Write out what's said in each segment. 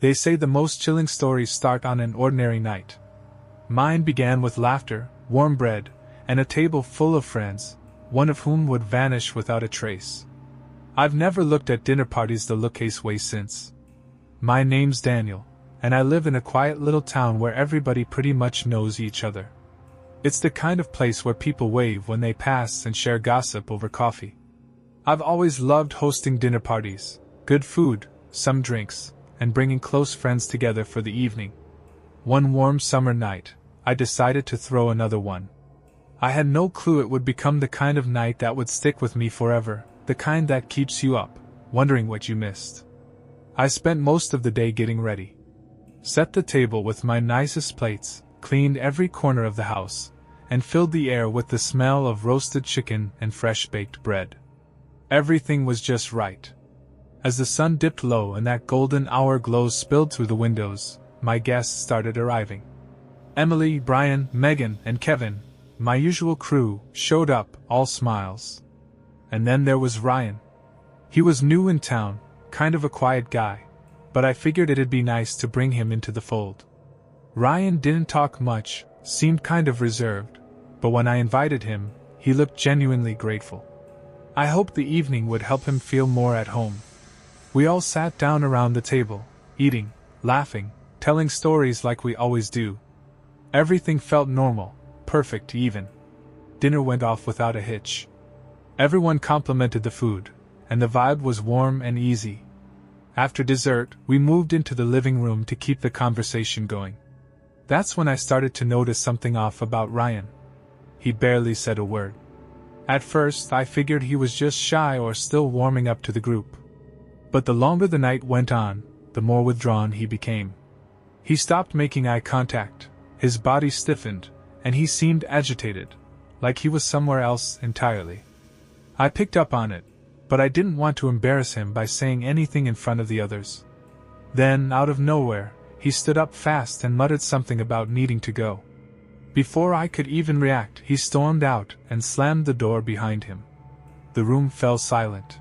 They say the most chilling stories start on an ordinary night. Mine began with laughter, warm bread, and a table full of friends, one of whom would vanish without a trace. I've never looked at dinner parties the Lucas way since. My name's Daniel, and I live in a quiet little town where everybody pretty much knows each other. It's the kind of place where people wave when they pass and share gossip over coffee. I've always loved hosting dinner parties, good food, some drinks, and bringing close friends together for the evening. One warm summer night, I decided to throw another one. I had no clue it would become the kind of night that would stick with me forever, the kind that keeps you up, wondering what you missed. I spent most of the day getting ready. Set the table with my nicest plates, cleaned every corner of the house, and filled the air with the smell of roasted chicken and fresh-baked bread. Everything was just right. As the sun dipped low and that golden hour glow spilled through the windows, my guests started arriving. Emily, Brian, Megan, and Kevin, my usual crew, showed up, all smiles. And then there was Ryan. He was new in town, kind of a quiet guy, but I figured it'd be nice to bring him into the fold. Ryan didn't talk much, seemed kind of reserved, but when I invited him, he looked genuinely grateful. I hoped the evening would help him feel more at home. We all sat down around the table, eating, laughing, telling stories like we always do. Everything felt normal, perfect even. Dinner went off without a hitch. Everyone complimented the food, and the vibe was warm and easy. After dessert, we moved into the living room to keep the conversation going. That's when I started to notice something off about Ryan. He barely said a word. At first, I figured he was just shy or still warming up to the group. But the longer the night went on, the more withdrawn he became. He stopped making eye contact, his body stiffened, and he seemed agitated, like he was somewhere else entirely. I picked up on it, but I didn't want to embarrass him by saying anything in front of the others. Then, out of nowhere, he stood up fast and muttered something about needing to go. Before I could even react, he stormed out and slammed the door behind him. The room fell silent.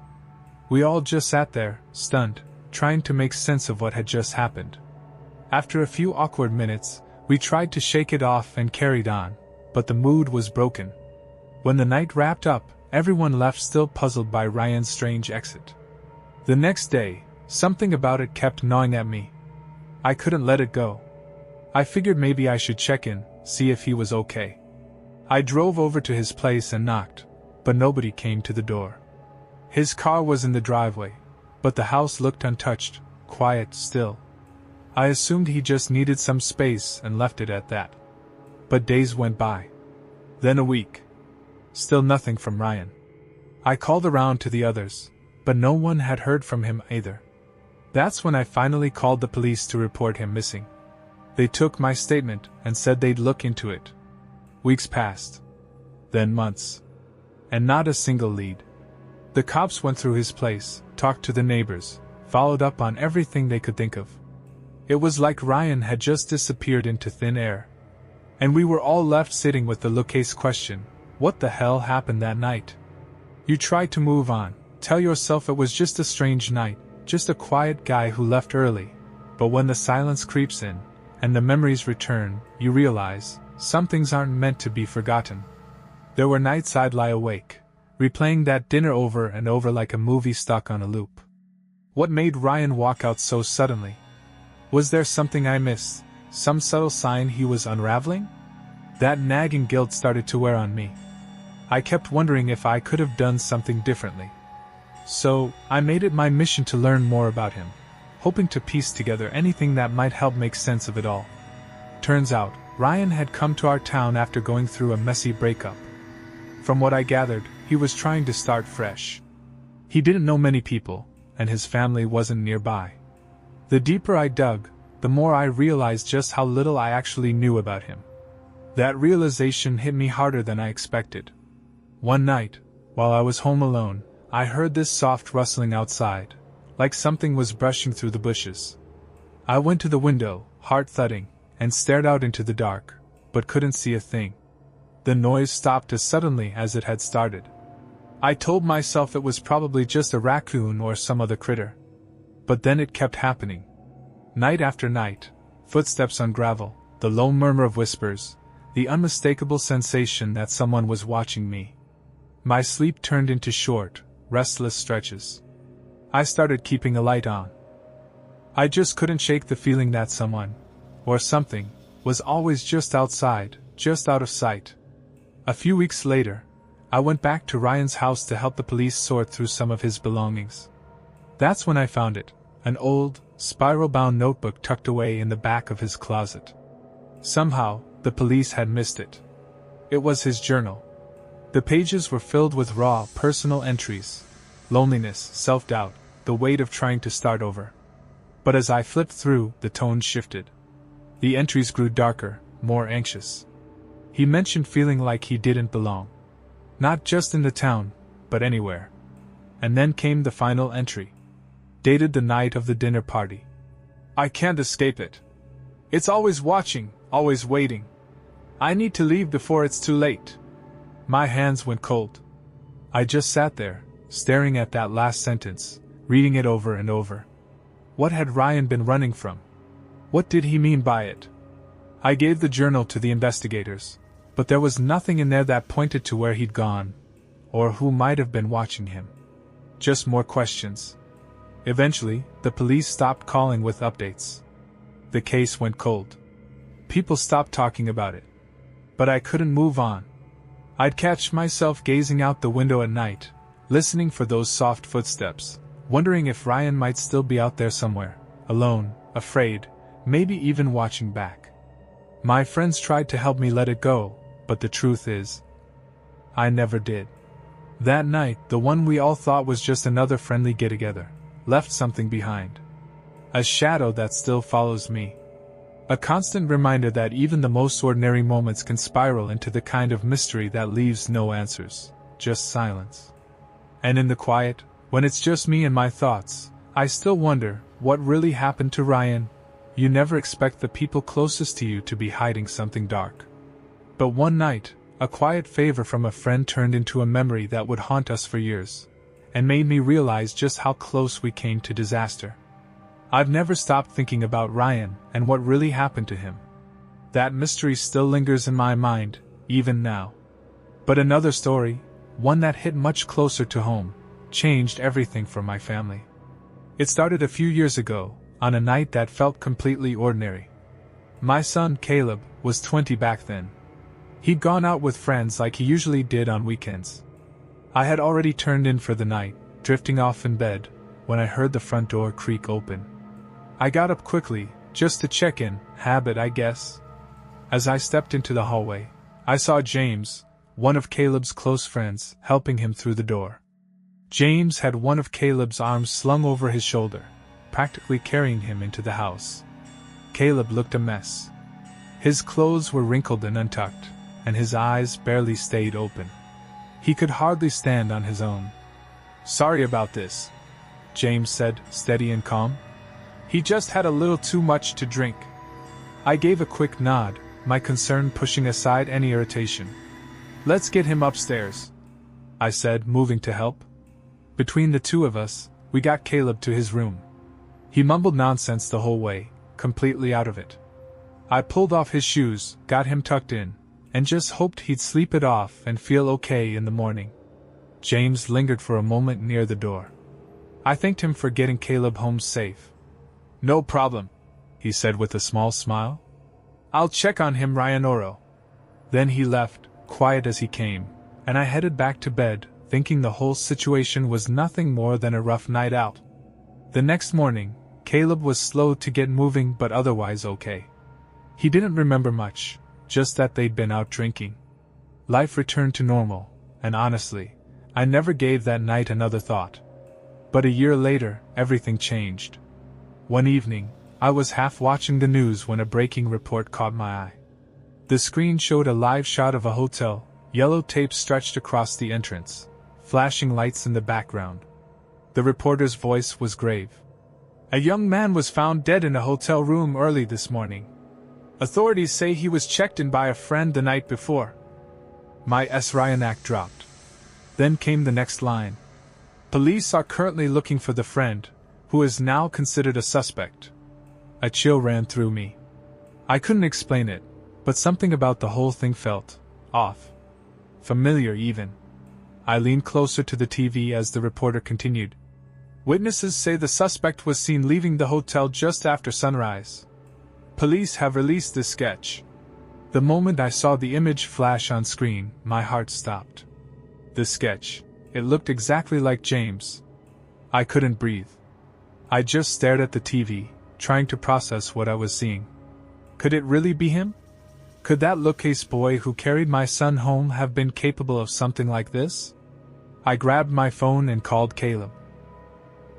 We all just sat there, stunned, trying to make sense of what had just happened. After a few awkward minutes, we tried to shake it off and carried on, but the mood was broken. When the night wrapped up, everyone left still puzzled by Ryan's strange exit. The next day, something about it kept gnawing at me. I couldn't let it go. I figured maybe I should check in, see if he was okay. I drove over to his place and knocked, but nobody came to the door. His car was in the driveway, but the house looked untouched, quiet still. I assumed he just needed some space and left it at that. But days went by. Then a week. Still nothing from Ryan. I called around to the others, but no one had heard from him either. That's when I finally called the police to report him missing. They took my statement and said they'd look into it. Weeks passed. Then months. And not a single lead. The cops went through his place, talked to the neighbors, followed up on everything they could think of. It was like Ryan had just disappeared into thin air. And we were all left sitting with the look-case question, what the hell happened that night? You try to move on, tell yourself it was just a strange night, just a quiet guy who left early, but when the silence creeps in, and the memories return, you realize, some things aren't meant to be forgotten. There were nights I'd lie awake, replaying that dinner over and over like a movie stuck on a loop. What made Ryan walk out so suddenly? Was there something I missed, some subtle sign he was unraveling? That nagging guilt started to wear on me. I kept wondering if I could have done something differently. So, I made it my mission to learn more about him, hoping to piece together anything that might help make sense of it all. Turns out, Ryan had come to our town after going through a messy breakup. From what I gathered, he was trying to start fresh. He didn't know many people, and his family wasn't nearby. The deeper I dug, the more I realized just how little I actually knew about him. That realization hit me harder than I expected. One night, while I was home alone, I heard this soft rustling outside, like something was brushing through the bushes. I went to the window, heart thudding, and stared out into the dark, but couldn't see a thing. The noise stopped as suddenly as it had started. I told myself it was probably just a raccoon or some other critter. But then it kept happening. Night after night, footsteps on gravel, the low murmur of whispers, the unmistakable sensation that someone was watching me. My sleep turned into short, restless stretches. I started keeping a light on. I just couldn't shake the feeling that someone, or something, was always just outside, just out of sight. A few weeks later, I went back to Ryan's house to help the police sort through some of his belongings. That's when I found it, an old, spiral-bound notebook tucked away in the back of his closet. Somehow, the police had missed it. It was his journal. The pages were filled with raw, personal entries, loneliness, self-doubt, the weight of trying to start over. But as I flipped through, the tone shifted. The entries grew darker, more anxious. He mentioned feeling like he didn't belong. Not just in the town, but anywhere. And then came the final entry. Dated the night of the dinner party. I can't escape it. It's always watching, always waiting. I need to leave before it's too late. My hands went cold. I just sat there, staring at that last sentence, reading it over and over. What had Ryan been running from? What did he mean by it? I gave the journal to the investigators, but there was nothing in there that pointed to where he'd gone, or who might have been watching him. Just more questions. Eventually, the police stopped calling with updates. The case went cold. People stopped talking about it. But I couldn't move on. I'd catch myself gazing out the window at night, listening for those soft footsteps, wondering if Ryan might still be out there somewhere, alone, afraid, maybe even watching back. My friends tried to help me let it go, but the truth is, I never did. That night, the one we all thought was just another friendly get-together, left something behind. A shadow that still follows me. A constant reminder that even the most ordinary moments can spiral into the kind of mystery that leaves no answers, just silence. And in the quiet, when it's just me and my thoughts, I still wonder, what really happened to Ryan? You never expect the people closest to you to be hiding something dark. But one night, a quiet favor from a friend turned into a memory that would haunt us for years, and made me realize just how close we came to disaster. I've never stopped thinking about Ryan and what really happened to him. That mystery still lingers in my mind, even now. But another story, one that hit much closer to home, changed everything for my family. It started a few years ago, on a night that felt completely ordinary. My son, Caleb, was 20 back then. He'd gone out with friends like he usually did on weekends. I had already turned in for the night, drifting off in bed, when I heard the front door creak open. I got up quickly, just to check in, habit I guess. As I stepped into the hallway, I saw James, one of Caleb's close friends, helping him through the door. James had one of Caleb's arms slung over his shoulder, practically carrying him into the house. Caleb looked a mess. His clothes were wrinkled and untucked, and his eyes barely stayed open. He could hardly stand on his own. "Sorry about this," James said, steady and calm. "He just had a little too much to drink." I gave a quick nod, my concern pushing aside any irritation. "Let's get him upstairs," I said, moving to help. Between the two of us, we got Caleb to his room. He mumbled nonsense the whole way, completely out of it. I pulled off his shoes, got him tucked in, and just hoped he'd sleep it off and feel okay in the morning. James lingered for a moment near the door. I thanked him for getting Caleb home safe. "No problem," he said with a small smile. "I'll check on him, Ryan Oro." Then he left, quiet as he came, and I headed back to bed, thinking the whole situation was nothing more than a rough night out. The next morning, Caleb was slow to get moving but otherwise okay. He didn't remember much, just that they'd been out drinking. Life returned to normal, and honestly, I never gave that night another thought. But a year later, everything changed. One evening, I was half watching the news when a breaking report caught my eye. The screen showed a live shot of a hotel, yellow tape stretched across the entrance, flashing lights in the background. The reporter's voice was grave. "A young man was found dead in a hotel room early this morning. Authorities say he was checked in by a friend the night before." My Ryanak dropped. Then came the next line. "Police are currently looking for the friend, who is now considered a suspect." A chill ran through me. I couldn't explain it, but something about the whole thing felt off. Familiar even. I leaned closer to the TV as the reporter continued. Witnesses say the suspect was seen leaving the hotel just after sunrise. Police have released this sketch. The moment I saw the image flash on screen, my heart stopped. The sketch. It looked exactly like James. I couldn't breathe. I just stared at the TV, trying to process what I was seeing. Could it really be him? Could that lookcase boy who carried my son home have been capable of something like this? I grabbed my phone and called Caleb.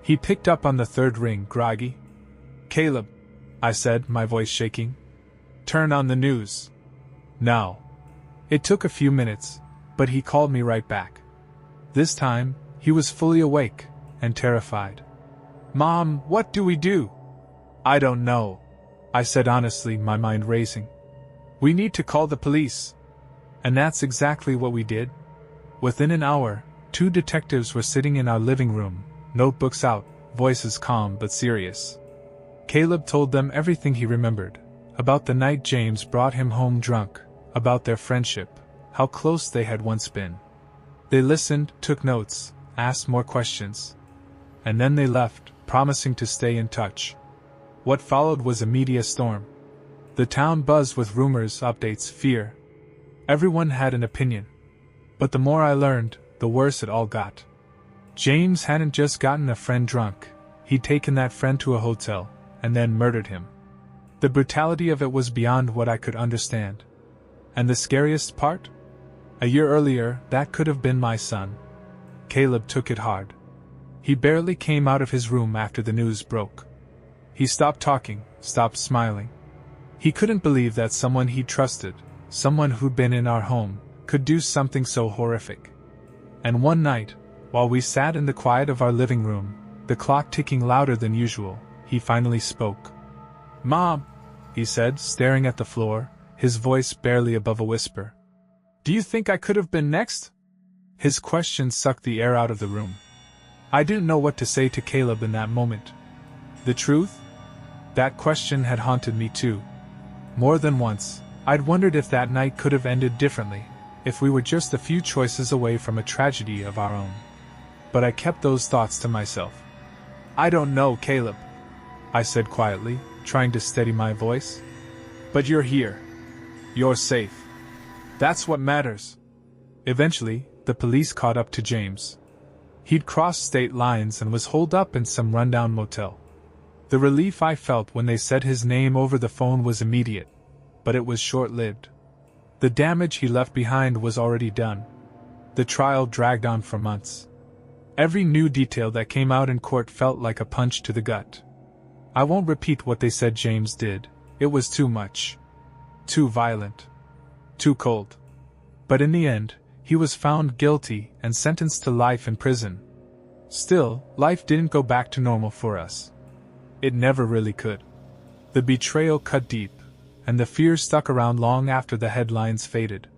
He picked up on the third ring, groggy. Caleb, I said, my voice shaking. Turn on the news. Now. It took a few minutes, but he called me right back. This time, he was fully awake and terrified. Mom, what do we do? I don't know, I said honestly, my mind racing. We need to call the police. And that's exactly what we did. Within an hour, 2 detectives were sitting in our living room, notebooks out, voices calm but serious. Caleb told them everything he remembered, about the night James brought him home drunk, about their friendship, how close they had once been. They listened, took notes, asked more questions. And then they left, promising to stay in touch. What followed was a media storm. The town buzzed with rumors, updates, fear. Everyone had an opinion. But the more I learned, the worse it all got. James hadn't just gotten a friend drunk, he'd taken that friend to a hotel, and then murdered him. The brutality of it was beyond what I could understand. And the scariest part? A year earlier, that could have been my son. Caleb took it hard. He barely came out of his room after the news broke. He stopped talking, stopped smiling. He couldn't believe that someone he trusted, someone who'd been in our home, could do something so horrific. And one night, while we sat in the quiet of our living room, the clock ticking louder than usual, he finally spoke. Mom, he said, staring at the floor, his voice barely above a whisper. Do you think I could have been next? His question sucked the air out of the room. I didn't know what to say to Caleb in that moment. The truth? That question had haunted me too. More than once, I'd wondered if that night could have ended differently, if we were just a few choices away from a tragedy of our own. But I kept those thoughts to myself. I don't know, Caleb, I said quietly, trying to steady my voice. But you're here. You're safe. That's what matters. Eventually, the police caught up to James. He'd crossed state lines and was holed up in some rundown motel. The relief I felt when they said his name over the phone was immediate, but it was short-lived. The damage he left behind was already done. The trial dragged on for months. Every new detail that came out in court felt like a punch to the gut. I won't repeat what they said James did. It was too much. Too violent. Too cold. But in the end, he was found guilty and sentenced to life in prison. Still, life didn't go back to normal for us. It never really could. The betrayal cut deep, and the fear stuck around long after the headlines faded.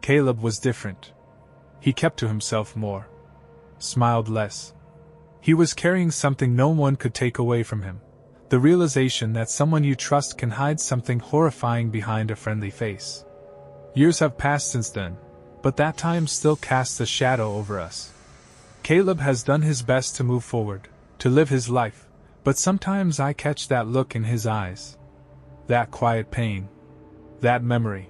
Caleb was different. He kept to himself more. Smiled less. He was carrying something no one could take away from him. The realization that someone you trust can hide something horrifying behind a friendly face. Years have passed since then, but that time still casts a shadow over us. Caleb has done his best to move forward, to live his life, but sometimes I catch that look in his eyes. That quiet pain. That memory.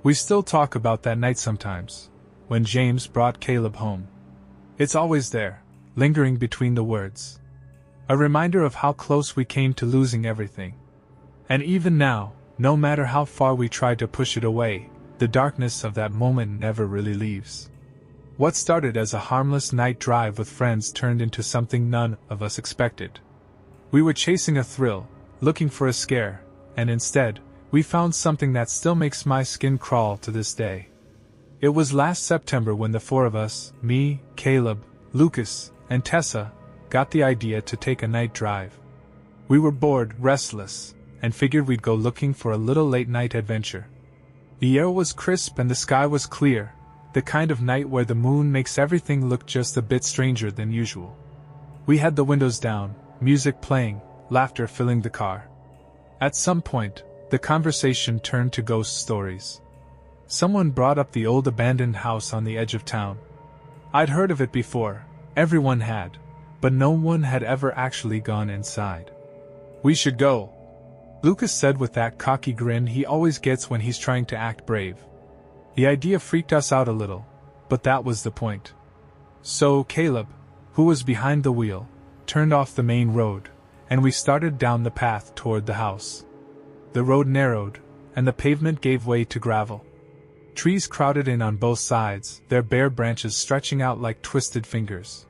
We still talk about that night sometimes, when James brought Caleb home. It's always there, lingering between the words. A reminder of how close we came to losing everything. And even now, no matter how far we try to push it away, the darkness of that moment never really leaves. What started as a harmless night drive with friends turned into something none of us expected. We were chasing a thrill, looking for a scare, and instead, we found something that still makes my skin crawl to this day. It was last September when the 4 of us, me, Caleb, Lucas, and Tessa, got the idea to take a night drive. We were bored, restless, and figured we'd go looking for a little late-night adventure. The air was crisp and the sky was clear, the kind of night where the moon makes everything look just a bit stranger than usual. We had the windows down, music playing, laughter filling the car. At some point, the conversation turned to ghost stories. Someone brought up the old abandoned house on the edge of town. I'd heard of it before, everyone had, but no one had ever actually gone inside. "We should go," Lucas said with that cocky grin he always gets when he's trying to act brave. The idea freaked us out a little, but that was the point. So Caleb, who was behind the wheel, turned off the main road, and we started down the path toward the house. The road narrowed, and the pavement gave way to gravel. Trees crowded in on both sides, their bare branches stretching out like twisted fingers.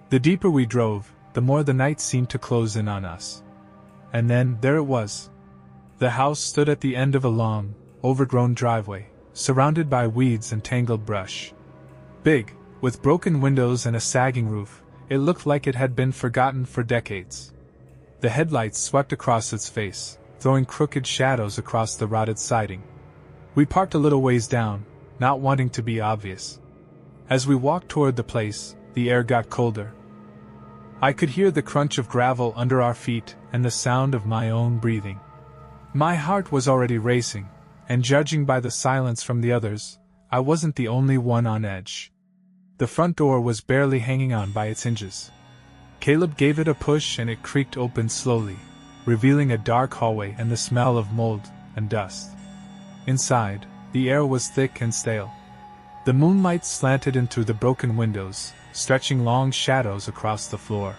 The deeper we drove, the more the night seemed to close in on us. And then, there it was. The house stood at the end of a long, overgrown driveway, surrounded by weeds and tangled brush. Big, with broken windows and a sagging roof, it looked like it had been forgotten for decades. The headlights swept across its face, throwing crooked shadows across the rotted siding. We parked a little ways down, not wanting to be obvious. As we walked toward the place, the air got colder. I could hear the crunch of gravel under our feet and the sound of my own breathing. My heart was already racing, and judging by the silence from the others, I wasn't the only one on edge. The front door was barely hanging on by its hinges. Caleb gave it a push and it creaked open slowly, revealing a dark hallway and the smell of mold and dust. Inside, the air was thick and stale. The moonlight slanted in through the broken windows, stretching long shadows across the floor.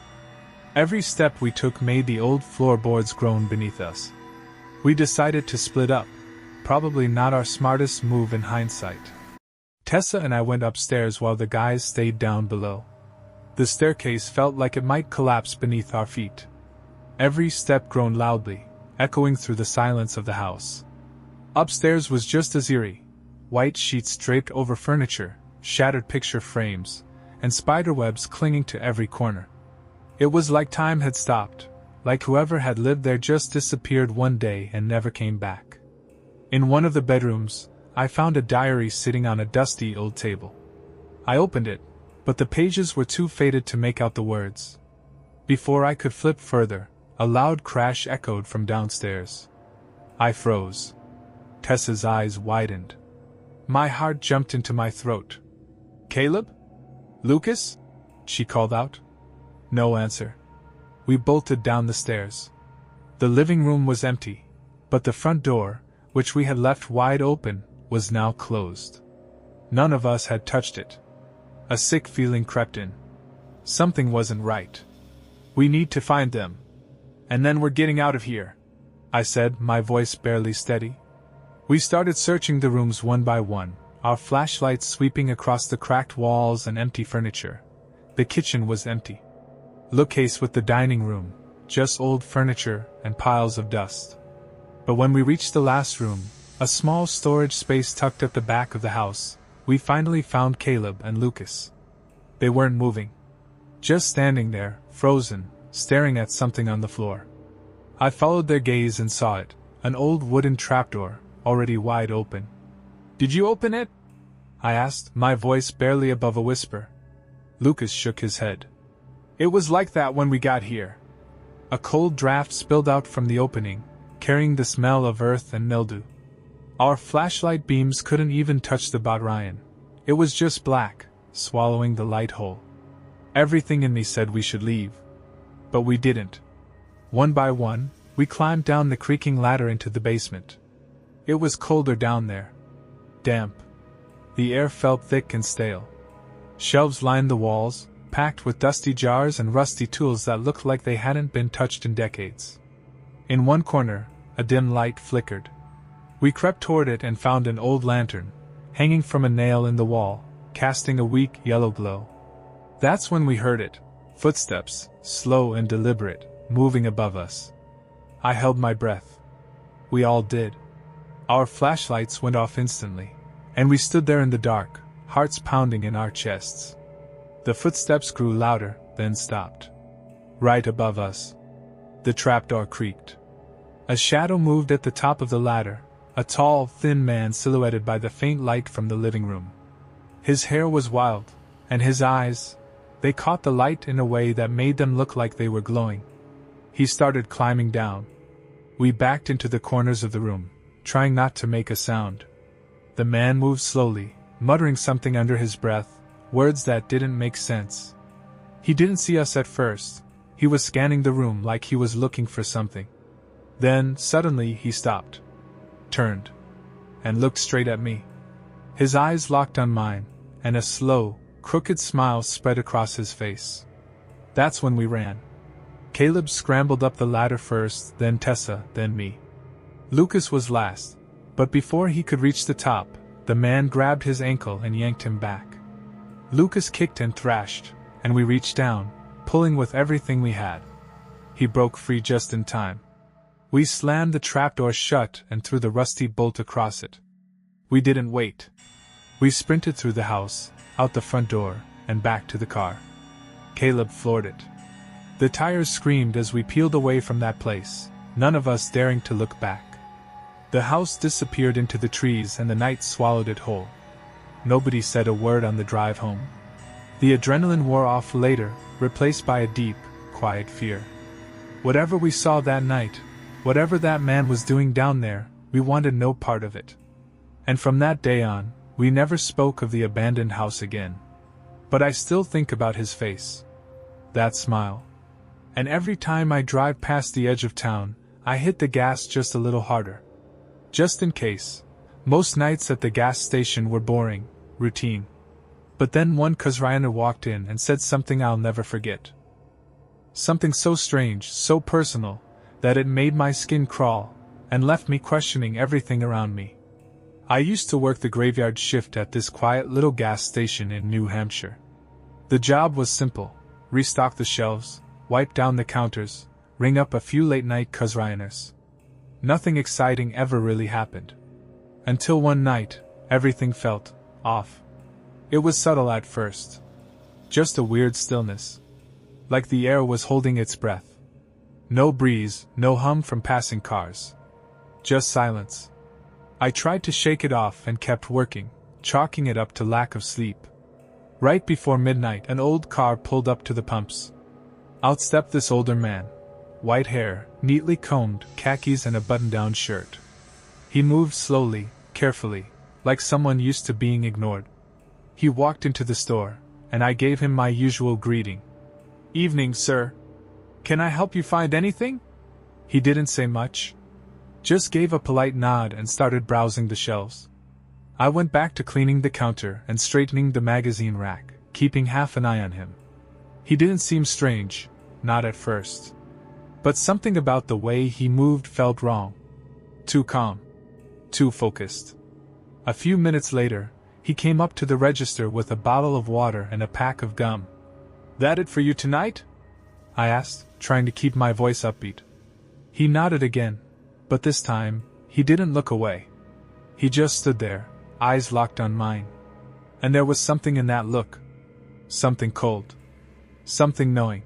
Every step we took made the old floorboards groan beneath us. We decided to split up, probably not our smartest move in hindsight. Tessa and I went upstairs while the guys stayed down below. The staircase felt like it might collapse beneath our feet. Every step groaned loudly, echoing through the silence of the house. Upstairs was just as eerie. White sheets draped over furniture, shattered picture frames, and spiderwebs clinging to every corner. It was like time had stopped, like whoever had lived there just disappeared one day and never came back. In one of the bedrooms, I found a diary sitting on a dusty old table. I opened it, but the pages were too faded to make out the words. Before I could flip further, a loud crash echoed from downstairs. I froze. Tessa's eyes widened. My heart jumped into my throat. "Caleb? Lucas?" she called out. No answer. We bolted down the stairs. The living room was empty, but the front door, which we had left wide open, was now closed. None of us had touched it. A sick feeling crept in. Something wasn't right. "We need to find them. And then we're getting out of here," I said, my voice barely steady. We started searching the rooms one by one, our flashlights sweeping across the cracked walls and empty furniture. The kitchen was empty. Bookcase with the dining room, just old furniture and piles of dust. But when we reached the last room, a small storage space tucked at the back of the house, we finally found Caleb and Lucas. They weren't moving. Just standing there, frozen, staring at something on the floor. I followed their gaze and saw it, an old wooden trapdoor, already wide open. "Did you open it?" I asked, my voice barely above a whisper. Lucas shook his head. "It was like that when we got here." A cold draft spilled out from the opening, carrying the smell of earth and mildew. Our flashlight beams couldn't even touch the Ryan. It was just black, swallowing the light whole. Everything in me said we should leave. But we didn't. One by one, we climbed down the creaking ladder into the basement. It was colder down there. Damp. The air felt thick and stale. Shelves lined the walls, packed with dusty jars and rusty tools that looked like they hadn't been touched in decades. In one corner, a dim light flickered. We crept toward it and found an old lantern, hanging from a nail in the wall, casting a weak yellow glow. That's when we heard it. Footsteps, slow and deliberate, moving above us. I held my breath. We all did. Our flashlights went off instantly, and we stood there in the dark, hearts pounding in our chests. The footsteps grew louder, then stopped. Right above us. The trapdoor creaked. A shadow moved at the top of the ladder, a tall, thin man silhouetted by the faint light from the living room. His hair was wild, and his eyes, they caught the light in a way that made them look like they were glowing. He started climbing down. We backed into the corners of the room, trying not to make a sound. The man moved slowly, muttering something under his breath, words that didn't make sense. He didn't see us at first. He was scanning the room like he was looking for something. Then, suddenly, he stopped, turned, and looked straight at me. His eyes locked on mine, and a slow, crooked smile spread across his face. That's when we ran. Caleb scrambled up the ladder first, then Tessa, then me. Lucas was last, but before he could reach the top, the man grabbed his ankle and yanked him back. Lucas kicked and thrashed, and we reached down, pulling with everything we had. He broke free just in time. We slammed the trapdoor shut and threw the rusty bolt across it. We didn't wait. We sprinted through the house, out the front door, and back to the car. Caleb floored it. The tires screamed as we peeled away from that place, none of us daring to look back. The house disappeared into the trees and the night swallowed it whole. Nobody said a word on the drive home. The adrenaline wore off later, replaced by a deep, quiet fear. Whatever we saw that night, whatever that man was doing down there, we wanted no part of it. And from that day on, we never spoke of the abandoned house again. But I still think about his face. That smile. And every time I drive past the edge of town, I hit the gas just a little harder. Just in case. Most nights at the gas station were boring, routine. But then one Khazarianer walked in and said something I'll never forget. Something so strange, so personal, that it made my skin crawl, and left me questioning everything around me. I used to work the graveyard shift at this quiet little gas station in New Hampshire. The job was simple: restock the shelves, wipe down the counters, ring up a few late-night Khazarianers. Nothing exciting ever really happened. Until one night, everything felt off. It was subtle at first. Just a weird stillness. Like the air was holding its breath. No breeze, no hum from passing cars. Just silence. I tried to shake it off and kept working, chalking it up to lack of sleep. Right before midnight, an old car pulled up to the pumps. Out stepped this older man. White hair, neatly combed, khakis and a button-down shirt. He moved slowly, carefully, like someone used to being ignored. He walked into the store, and I gave him my usual greeting. "Evening, sir. Can I help you find anything?" He didn't say much. Just gave a polite nod and started browsing the shelves. I went back to cleaning the counter and straightening the magazine rack, keeping half an eye on him. He didn't seem strange, not at first. But something about the way he moved felt wrong. Too calm. Too focused. A few minutes later, he came up to the register with a bottle of water and a pack of gum. "That it for you tonight?" I asked, trying to keep my voice upbeat. He nodded again, but this time, he didn't look away. He just stood there, eyes locked on mine. And there was something in that look. Something cold. Something knowing.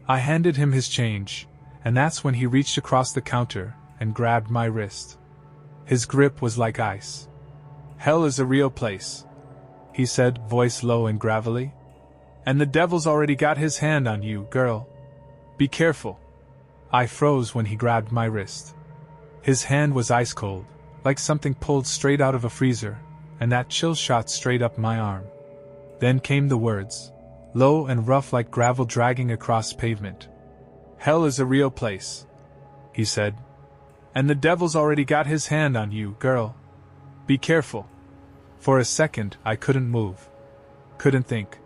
I handed him his change, and that's when he reached across the counter and grabbed my wrist. His grip was like ice. "Hell is a real place," he said, voice low and gravelly. "And the devil's already got his hand on you, girl. Be careful." I froze when he grabbed my wrist. His hand was ice cold, like something pulled straight out of a freezer, and that chill shot straight up my arm. Then came the words, low and rough like gravel dragging across pavement. "Hell is a real place," he said. "And the devil's already got his hand on you, girl. Be careful." For a second, I couldn't move. Couldn't think.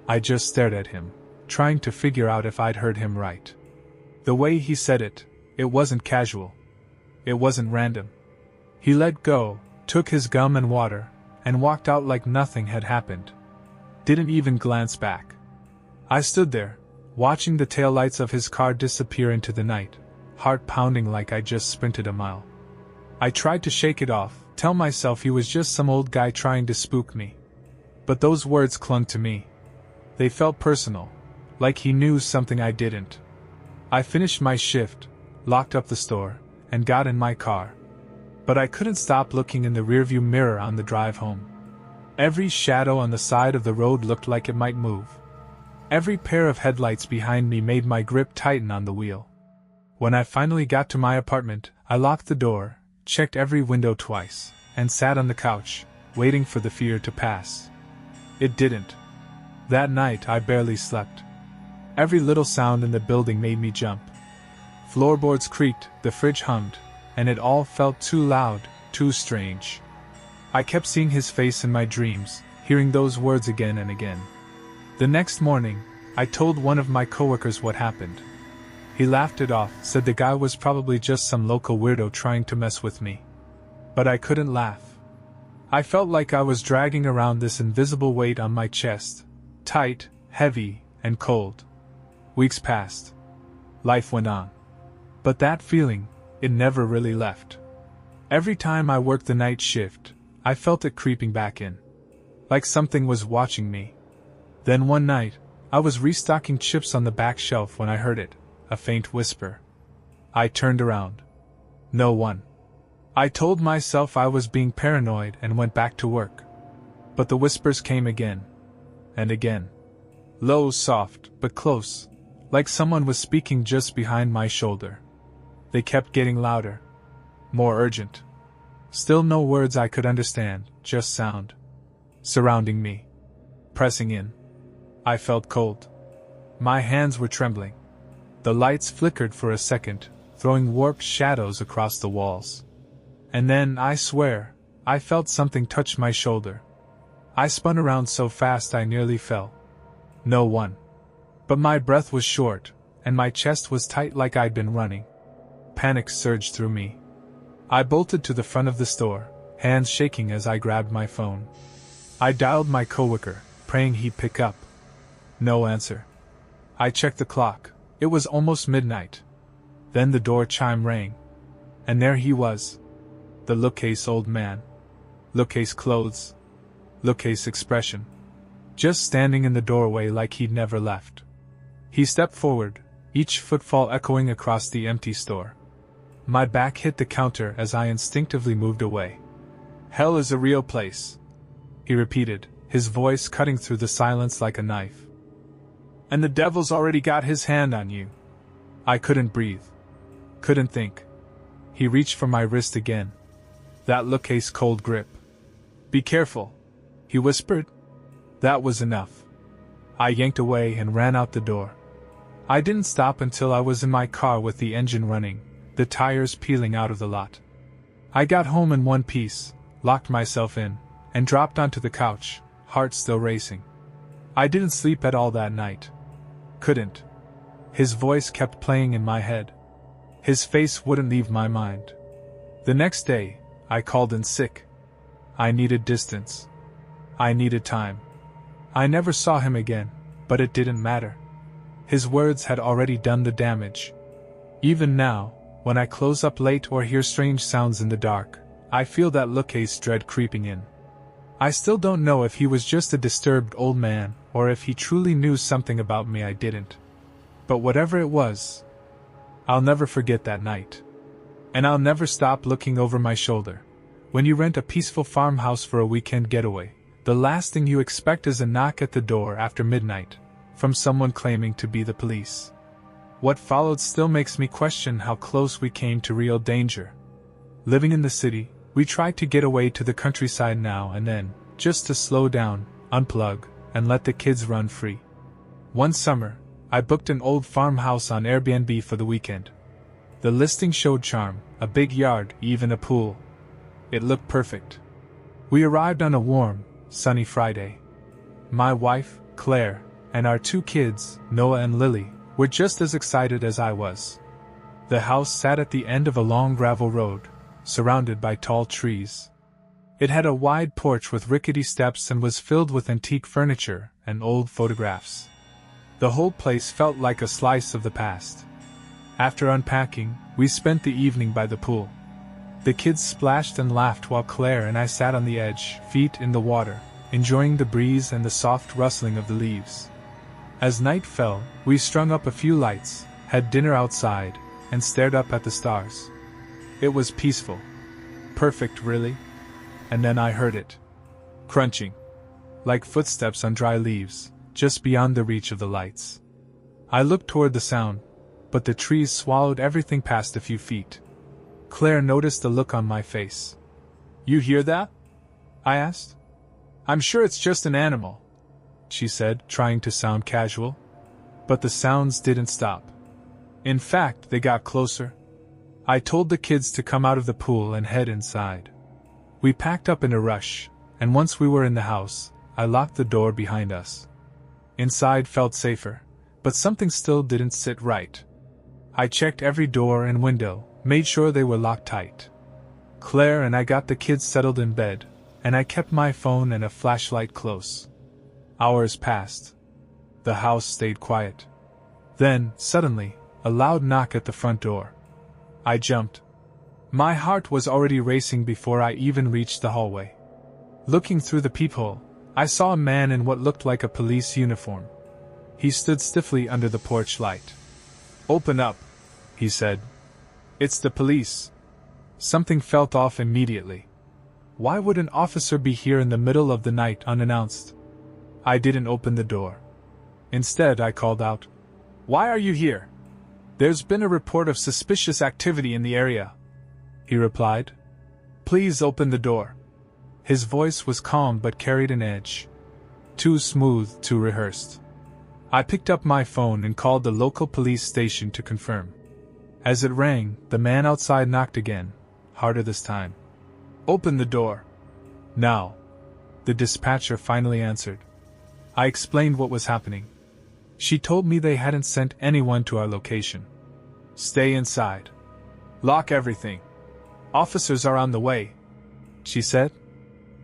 I just stared at him, trying to figure out if I'd heard him right. The way he said it, it wasn't casual. It wasn't random. He let go, took his gum and water, and walked out like nothing had happened. Didn't even glance back. I stood there, watching the taillights of his car disappear into the night, heart pounding like I just sprinted a mile. I tried to shake it off, tell myself he was just some old guy trying to spook me. But those words clung to me. They felt personal, like he knew something I didn't. I finished my shift, locked up the store, and got in my car. But I couldn't stop looking in the rearview mirror on the drive home. Every shadow on the side of the road looked like it might move. Every pair of headlights behind me made my grip tighten on the wheel. When I finally got to my apartment, I locked the door, checked every window twice, and sat on the couch, waiting for the fear to pass. It didn't. That night I barely slept. Every little sound in the building made me jump. Floorboards creaked, the fridge hummed, and it all felt too loud, too strange. I kept seeing his face in my dreams, hearing those words again and again. The next morning, I told one of my coworkers what happened. He laughed it off, said the guy was probably just some local weirdo trying to mess with me. But I couldn't laugh. I felt like I was dragging around this invisible weight on my chest, tight, heavy, and cold. Weeks passed. Life went on. But that feeling, it never really left. Every time I worked the night shift, I felt it creeping back in. Like something was watching me. Then one night, I was restocking chips on the back shelf when I heard it, a faint whisper. I turned around. No one. I told myself I was being paranoid and went back to work. But the whispers came again. And again. Low, soft, but close, like someone was speaking just behind my shoulder. They kept getting louder. More urgent. Still no words I could understand, just sound. Surrounding me. Pressing in. I felt cold. My hands were trembling. The lights flickered for a second, throwing warped shadows across the walls. And then, I swear, I felt something touch my shoulder. I spun around so fast I nearly fell. No one. But my breath was short, and my chest was tight like I'd been running. Panic surged through me. I bolted to the front of the store, hands shaking as I grabbed my phone. I dialed my coworker, praying he'd pick up. No answer. I checked the clock. It was almost midnight. Then the door chime rang. And there he was. The lookcase old man. Lookcase clothes. Lookcase expression. Just standing in the doorway like he'd never left. He stepped forward, each footfall echoing across the empty store. My back hit the counter as I instinctively moved away. Hell is a real place, he repeated, his voice cutting through the silence like a knife. And the devil's already got his hand on you. I couldn't breathe. Couldn't think. He reached for my wrist again. That lookcase cold grip. Be careful, he whispered. That was enough. I yanked away and ran out the door. I didn't stop until I was in my car with the engine running, the tires peeling out of the lot. I got home in one piece, locked myself in, and dropped onto the couch, heart still racing. I didn't sleep at all that night. Couldn't. His voice kept playing in my head. His face wouldn't leave my mind. The next day, I called in sick. I needed distance. I needed time. I never saw him again, but it didn't matter. His words had already done the damage. Even now, when I close up late or hear strange sounds in the dark, I feel that lookcase dread creeping in. I still don't know if he was just a disturbed old man, or if he truly knew something about me I didn't. But whatever it was, I'll never forget that night. And I'll never stop looking over my shoulder. When you rent a peaceful farmhouse for a weekend getaway, the last thing you expect is a knock at the door after midnight, from someone claiming to be the police. What followed still makes me question how close we came to real danger. Living in the city, we try to get away to the countryside now and then, just to slow down, unplug, and let the kids run free. One summer, I booked an old farmhouse on Airbnb for the weekend. The listing showed charm, a big yard, even a pool. It looked perfect. We arrived on a warm, sunny Friday. My wife, Claire, and our two kids, Noah and Lily, were just as excited as I was. The house sat at the end of a long gravel road, surrounded by tall trees. It had a wide porch with rickety steps and was filled with antique furniture and old photographs. The whole place felt like a slice of the past. After unpacking, we spent the evening by the pool. The kids splashed and laughed while Claire and I sat on the edge, feet in the water, enjoying the breeze and the soft rustling of the leaves. As night fell, we strung up a few lights, had dinner outside, and stared up at the stars. It was peaceful. Perfect, really. And then I heard it. Crunching. Like footsteps on dry leaves, just beyond the reach of the lights. I looked toward the sound. but the trees swallowed everything past a few feet. Claire noticed the look on my face. "You hear that?" I asked. "I'm sure it's just an animal," she said, trying to sound casual. But the sounds didn't stop. In fact, they got closer. I told the kids to come out of the pool and head inside. We packed up in a rush, and once we were in the house, I locked the door behind us. Inside felt safer, but something still didn't sit right. I checked every door and window, made sure they were locked tight. Claire and I got the kids settled in bed, and I kept my phone and a flashlight close. Hours passed. The house stayed quiet. Then, suddenly, a loud knock at the front door. I jumped. My heart was already racing before I even reached the hallway. Looking through the peephole, I saw a man in what looked like a police uniform. He stood stiffly under the porch light. "Open up," he said. "It's the police." Something felt off immediately. Why would an officer be here in the middle of the night unannounced? I didn't open the door. Instead, I called out, "Why are you here?" "There's been a report of suspicious activity in the area," he replied. "Please open the door." His voice was calm but carried an edge. Too smooth, too rehearsed. I picked up my phone and called the local police station to confirm. As it rang, the man outside knocked again, harder this time. "Open the door." "Now." The dispatcher finally answered. I explained what was happening. She told me they hadn't sent anyone to our location. "Stay inside. Lock everything. Officers are on the way," she said.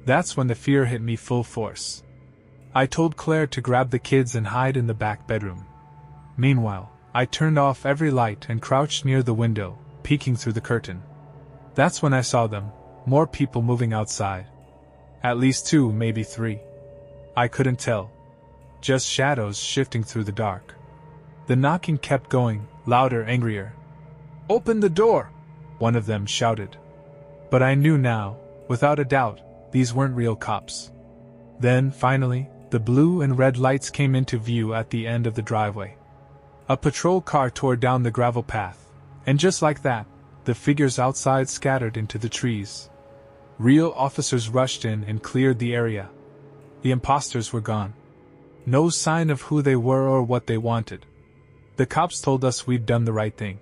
That's when the fear hit me full force. I told Claire to grab the kids and hide in the back bedroom. Meanwhile, I turned off every light and crouched near the window, peeking through the curtain. That's when I saw them, more people moving outside. At least 2, maybe 3. I couldn't tell. Just shadows shifting through the dark. The knocking kept going, louder, angrier. "Open the door!" one of them shouted. But I knew now, without a doubt, these weren't real cops. Then, finally, the blue and red lights came into view at the end of the driveway. A patrol car tore down the gravel path, and just like that, the figures outside scattered into the trees. Real officers rushed in and cleared the area. The imposters were gone. No sign of who they were or what they wanted. The cops told us we'd done the right thing.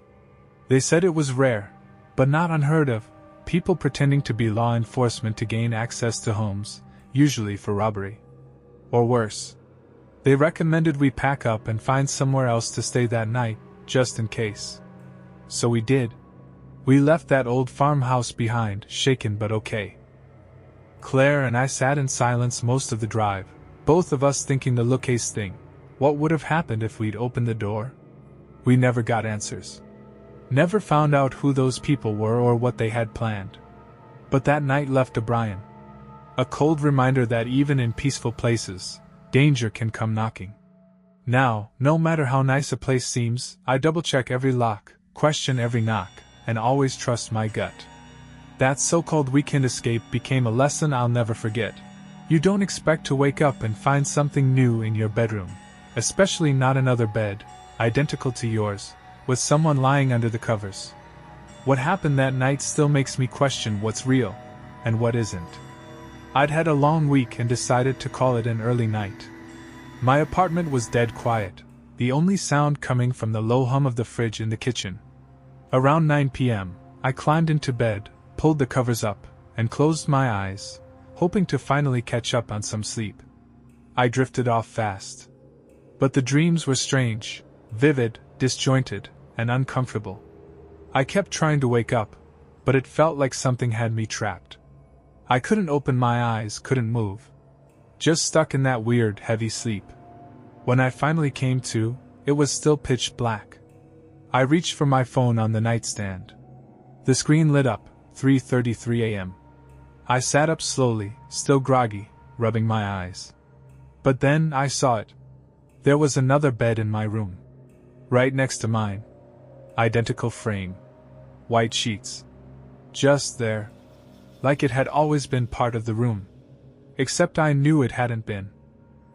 They said it was rare, but not unheard of, people pretending to be law enforcement to gain access to homes, usually for robbery. Or worse. They recommended we pack up and find somewhere else to stay that night, just in case. So we did. We left that old farmhouse behind, shaken but okay. Claire and I sat in silence most of the drive, both of us thinking the look-case thing. What would have happened if we'd opened the door? We never got answers. Never found out who those people were or what they had planned. But that night left a Brian. A cold reminder that even in peaceful places, danger can come knocking. Now, no matter how nice a place seems, I double-check every lock, question every knock, and always trust my gut. That so-called weekend escape became a lesson I'll never forget. You don't expect to wake up and find something new in your bedroom, especially not another bed, identical to yours, with someone lying under the covers. What happened that night still makes me question what's real, and what isn't. I'd had a long week and decided to call it an early night. My apartment was dead quiet, the only sound coming from the low hum of the fridge in the kitchen. Around 9 p.m., I climbed into bed, pulled the covers up, and closed my eyes, hoping to finally catch up on some sleep. I drifted off fast. But the dreams were strange, vivid, disjointed, and uncomfortable. I kept trying to wake up, but it felt like something had me trapped. I couldn't open my eyes, couldn't move. Just stuck in that weird, heavy sleep. When I finally came to, it was still pitch black. I reached for my phone on the nightstand. The screen lit up, 3:33 a.m. I sat up slowly, still groggy, rubbing my eyes. But then I saw it. There was another bed in my room. Right next to mine. Identical frame. White sheets. Just there. Like it had always been part of the room. Except I knew it hadn't been.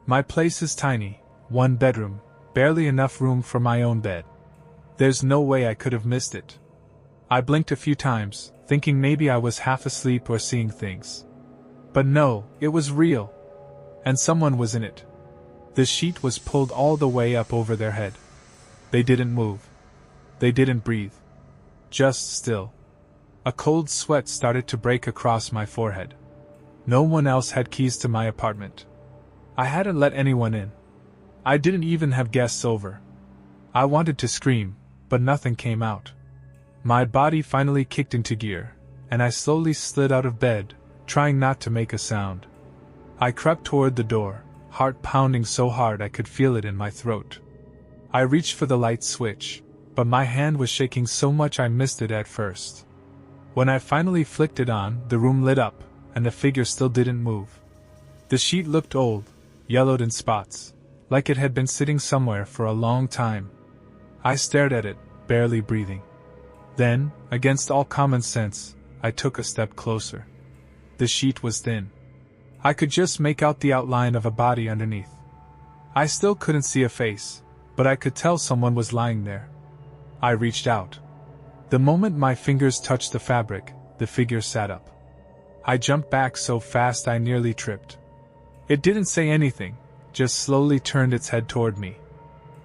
My place is tiny, 1 bedroom, barely enough room for my own bed. There's no way I could have missed it. I blinked a few times, thinking maybe I was half asleep or seeing things. But no, it was real. And someone was in it. The sheet was pulled all the way up over their head. They didn't move. They didn't breathe. Just still. A cold sweat started to break across my forehead. No one else had keys to my apartment. I hadn't let anyone in. I didn't even have guests over. I wanted to scream, but nothing came out. My body finally kicked into gear, and I slowly slid out of bed, trying not to make a sound. I crept toward the door, heart pounding so hard I could feel it in my throat. I reached for the light switch, but my hand was shaking so much I missed it at first. When I finally flicked it on, the room lit up, and the figure still didn't move. The sheet looked old, yellowed in spots, like it had been sitting somewhere for a long time. I stared at it, barely breathing. Then, against all common sense, I took a step closer. The sheet was thin. I could just make out the outline of a body underneath. I still couldn't see a face, but I could tell someone was lying there. I reached out. The moment my fingers touched the fabric, the figure sat up. I jumped back so fast I nearly tripped. It didn't say anything, just slowly turned its head toward me.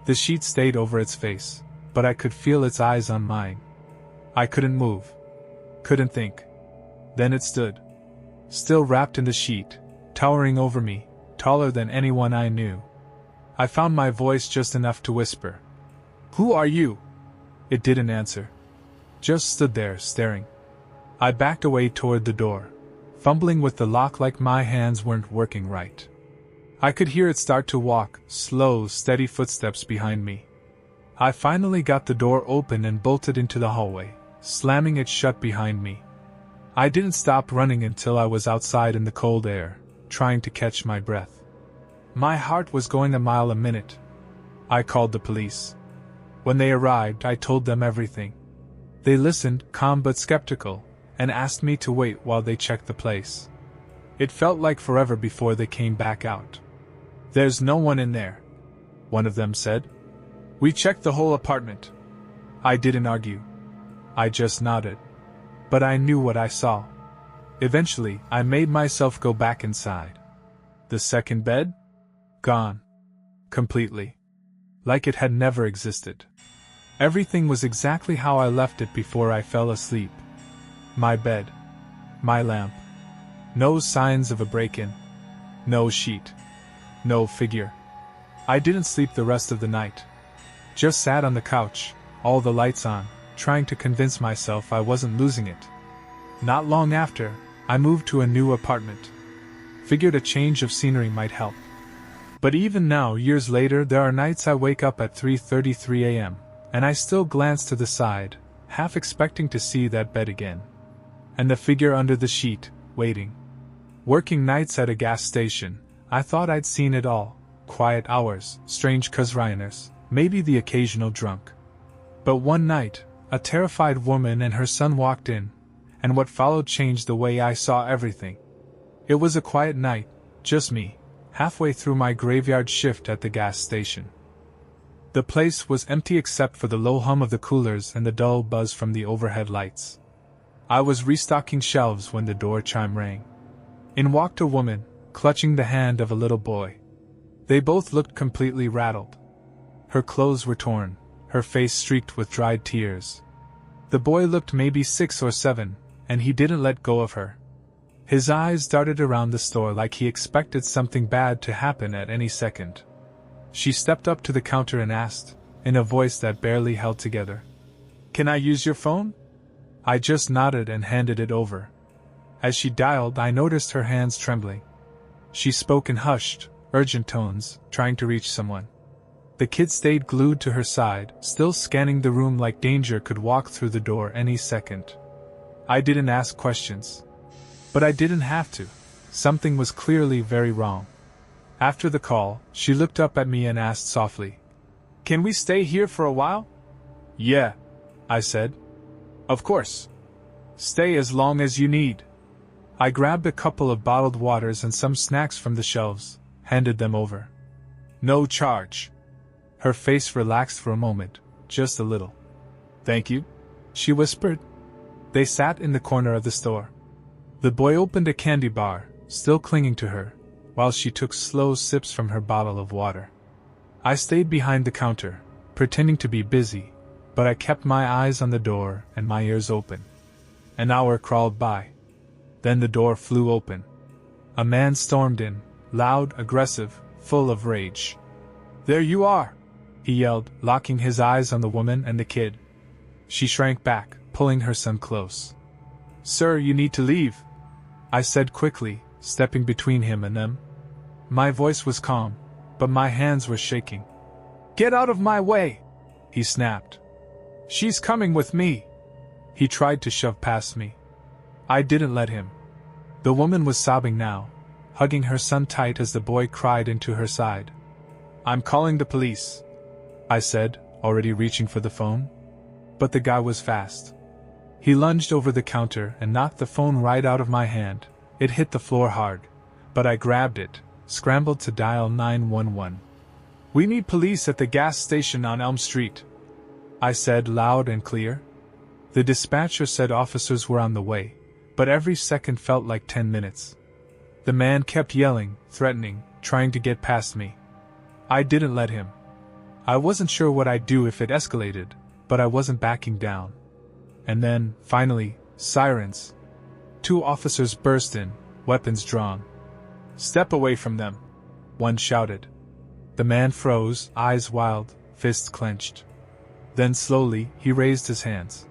The sheet stayed over its face, but I could feel its eyes on mine. I couldn't move. Couldn't think. Then it stood. Still wrapped in the sheet, towering over me, taller than anyone I knew. I found my voice just enough to whisper. "Who are you?" It didn't answer. Just stood there, staring. I backed away toward the door, fumbling with the lock like my hands weren't working right. I could hear it start to walk, slow, steady footsteps behind me. I finally got the door open and bolted into the hallway, slamming it shut behind me. I didn't stop running until I was outside in the cold air, trying to catch my breath. My heart was going a mile a minute. I called the police. When they arrived, I told them everything. They listened, calm but skeptical, and asked me to wait while they checked the place. It felt like forever before they came back out. "There's no one in there," one of them said. "We checked the whole apartment." I didn't argue. I just nodded. But I knew what I saw. Eventually, I made myself go back inside. The second bed? Gone. Completely. Like it had never existed. Everything was exactly how I left it before I fell asleep. My bed. My lamp. No signs of a break-in. No sheet. No figure. I didn't sleep the rest of the night. Just sat on the couch, all the lights on, trying to convince myself I wasn't losing it. Not long after, I moved to a new apartment. Figured a change of scenery might help. But even now, years later, there are nights I wake up at 3:33 a.m., and I still glance to the side, half expecting to see that bed again. And the figure under the sheet, waiting. Working nights at a gas station, I thought I'd seen it all. Quiet hours, strange cusriners, maybe the occasional drunk. But one night, a terrified woman and her son walked in, and what followed changed the way I saw everything. It was a quiet night, just me, halfway through my graveyard shift at the gas station. The place was empty except for the low hum of the coolers and the dull buzz from the overhead lights. I was restocking shelves when the door chime rang. In walked a woman, clutching the hand of a little boy. They both looked completely rattled. Her clothes were torn, her face streaked with dried tears. The boy looked maybe 6 or 7, and he didn't let go of her. His eyes darted around the store like he expected something bad to happen at any second. She stepped up to the counter and asked, in a voice that barely held together, "Can I use your phone?" I just nodded and handed it over. As she dialed, I noticed her hands trembling. She spoke in hushed, urgent tones, trying to reach someone. The kid stayed glued to her side, still scanning the room like danger could walk through the door any second. I didn't ask questions. But I didn't have to. Something was clearly very wrong. After the call, she looked up at me and asked softly, "Can we stay here for a while?" "Yeah," I said. "Of course. Stay as long as you need." I grabbed a couple of bottled waters and some snacks from the shelves, handed them over. "No charge." Her face relaxed for a moment, just a little. Thank you, she whispered. They sat in the corner of the store. The boy opened a candy bar, still clinging to her, while she took slow sips from her bottle of water. I stayed behind the counter, pretending to be busy, but I kept my eyes on the door and my ears open. An hour crawled by. Then the door flew open. A man stormed in, loud, aggressive, full of rage. "There you are!" he yelled, locking his eyes on the woman and the kid. She shrank back, pulling her son close. "Sir, you need to leave," I said quickly, stepping between him and them. My voice was calm, but my hands were shaking. "Get out of my way!" he snapped. "She's coming with me!" He tried to shove past me. I didn't let him. The woman was sobbing now, hugging her son tight as the boy cried into her side. "I'm calling the police," I said, already reaching for the phone. But the guy was fast. He lunged over the counter and knocked the phone right out of my hand. It hit the floor hard, but I grabbed it, scrambled to dial 911. "We need police at the gas station on Elm Street," I said loud and clear. The dispatcher said officers were on the way, but every second felt like 10 minutes. The man kept yelling, threatening, trying to get past me. I didn't let him. I wasn't sure what I'd do if it escalated, but I wasn't backing down. And then, finally, sirens. 2 officers burst in, weapons drawn. "Step away from them," one shouted. The man froze, eyes wild, fists clenched. Then slowly, he raised his hands.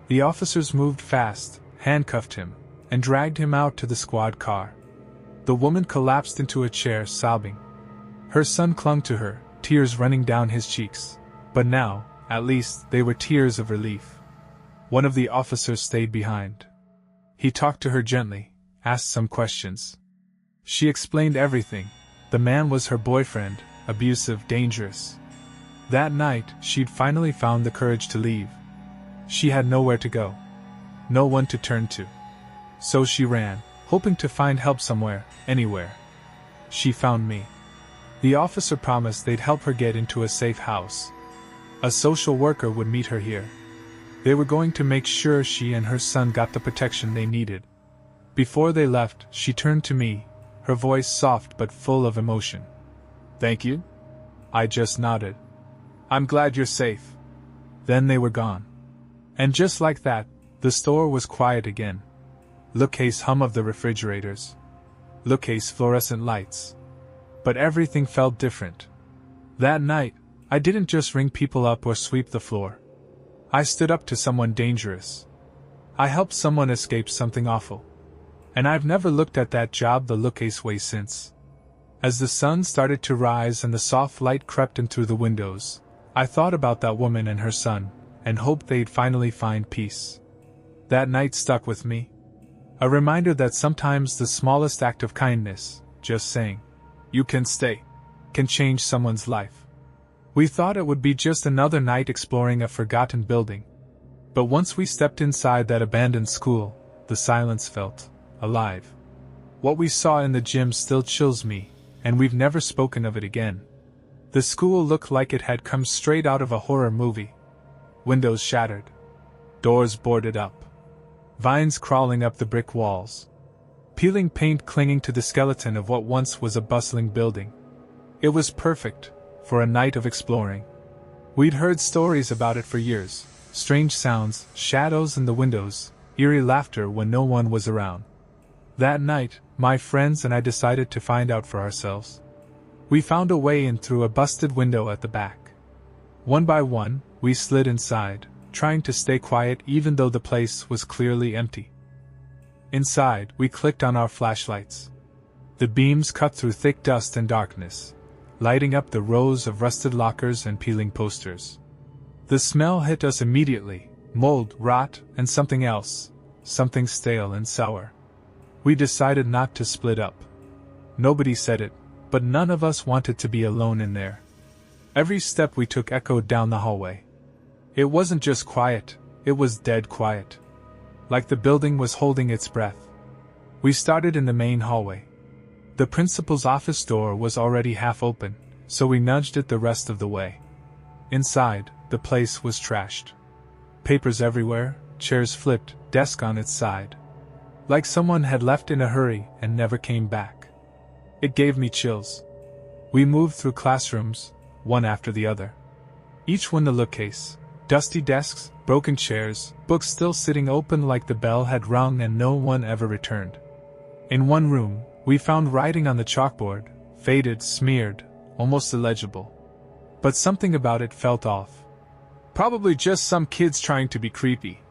The officers moved fast, handcuffed him, and dragged him out to the squad car. The woman collapsed into a chair, sobbing. Her son clung to her, tears running down his cheeks. But now, at least, they were tears of relief. One of the officers stayed behind. He talked to her gently, asked some questions. She explained everything. The man was her boyfriend, abusive, dangerous. That night, she'd finally found the courage to leave. She had nowhere to go. No one to turn to. So she ran, hoping to find help somewhere, anywhere. She found me. The officer promised they'd help her get into a safe house. A social worker would meet her here. They were going to make sure she and her son got the protection they needed. Before they left, she turned to me, her voice soft but full of emotion. "Thank you?" I just nodded. "I'm glad you're safe." Then they were gone. And just like that, the store was quiet again. Lookcase hum of the refrigerators. Lookcase fluorescent lights. But everything felt different. That night, I didn't just ring people up or sweep the floor. I stood up to someone dangerous. I helped someone escape something awful. And I've never looked at that job the lookcase way since. As the sun started to rise and the soft light crept in through the windows, I thought about that woman and her son, and hoped they'd finally find peace. That night stuck with me. A reminder that sometimes the smallest act of kindness, just saying, "You can stay," can change someone's life. We thought it would be just another night exploring a forgotten building. But once we stepped inside that abandoned school, the silence felt alive. What we saw in the gym still chills me, and we've never spoken of it again. The school looked like it had come straight out of a horror movie. Windows shattered. Doors boarded up. Vines crawling up the brick walls. Peeling paint clinging to the skeleton of what once was a bustling building. It was perfect for a night of exploring. We'd heard stories about it for years. Strange sounds, shadows in the windows, eerie laughter when no one was around. That night, my friends and I decided to find out for ourselves. We found a way in through a busted window at the back. One by one, we slid inside, trying to stay quiet even though the place was clearly empty. Inside, we clicked on our flashlights. The beams cut through thick dust and darkness, lighting up the rows of rusted lockers and peeling posters. The smell hit us immediately, mold, rot, and something else, something stale and sour. We decided not to split up. Nobody said it, but none of us wanted to be alone in there. Every step we took echoed down the hallway. It wasn't just quiet, it was dead quiet. Like the building was holding its breath. We started in the main hallway. The principal's office door was already half open, so we nudged it the rest of the way. Inside, the place was trashed. Papers everywhere, chairs flipped, desk on its side. Like someone had left in a hurry and never came back. It gave me chills. We moved through classrooms, one after the other. Each one a bookcase, dusty desks, broken chairs, books still sitting open like the bell had rung and no one ever returned. In one room, we found writing on the chalkboard, faded, smeared, almost illegible. But something about it felt off. Probably just some kids trying to be creepy,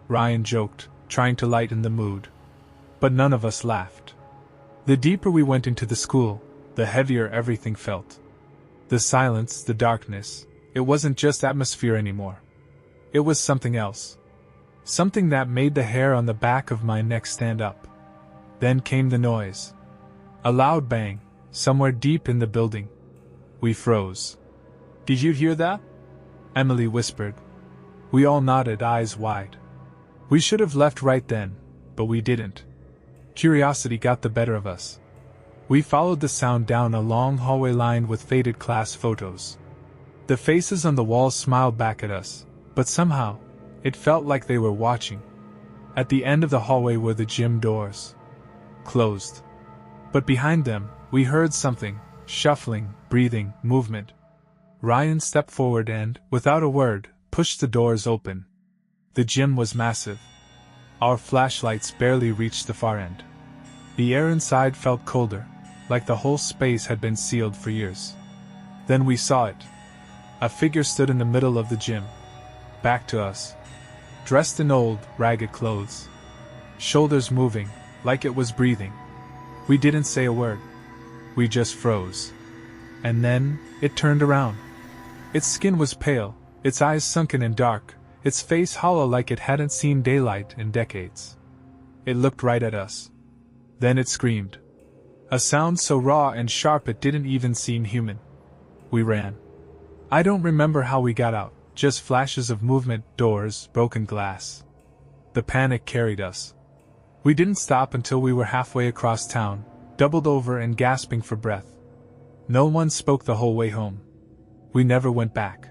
Ryan joked, trying to lighten the mood. But none of us laughed. The deeper we went into the school, the heavier everything felt. The silence, the darkness, it wasn't just atmosphere anymore. It was something else. Something that made the hair on the back of my neck stand up. Then came the noise. A loud bang, somewhere deep in the building. We froze. "Did you hear that?" Emily whispered. We all nodded, eyes wide. We should have left right then, but we didn't. Curiosity got the better of us. We followed the sound down a long hallway lined with faded class photos. The faces on the walls smiled back at us, but somehow, it felt like they were watching. At the end of the hallway were the gym doors. Closed. But behind them, we heard something, shuffling, breathing, movement. Ryan stepped forward and, without a word, pushed the doors open. The gym was massive. Our flashlights barely reached the far end. The air inside felt colder, like the whole space had been sealed for years. Then we saw it. A figure stood in the middle of the gym. Back to us. Dressed in old, ragged clothes. Shoulders moving, like it was breathing. We didn't say a word. We just froze. And then, it turned around. Its skin was pale, its eyes sunken and dark, its face hollow like it hadn't seen daylight in decades. It looked right at us. Then it screamed. A sound so raw and sharp it didn't even seem human. We ran. I don't remember how we got out, just flashes of movement, doors, broken glass. The panic carried us. We didn't stop until we were halfway across town, doubled over and gasping for breath. No one spoke the whole way home. We never went back.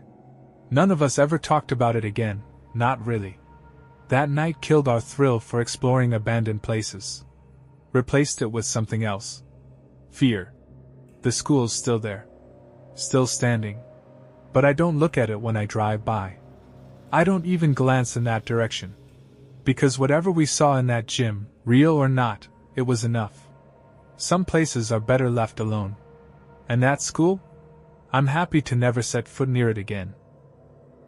None of us ever talked about it again, not really. That night killed our thrill for exploring abandoned places. Replaced it with something else. Fear. The school's still there. Still standing. But I don't look at it when I drive by. I don't even glance in that direction. Because whatever we saw in that gym, real or not, it was enough. Some places are better left alone. And that school? I'm happy to never set foot near it again.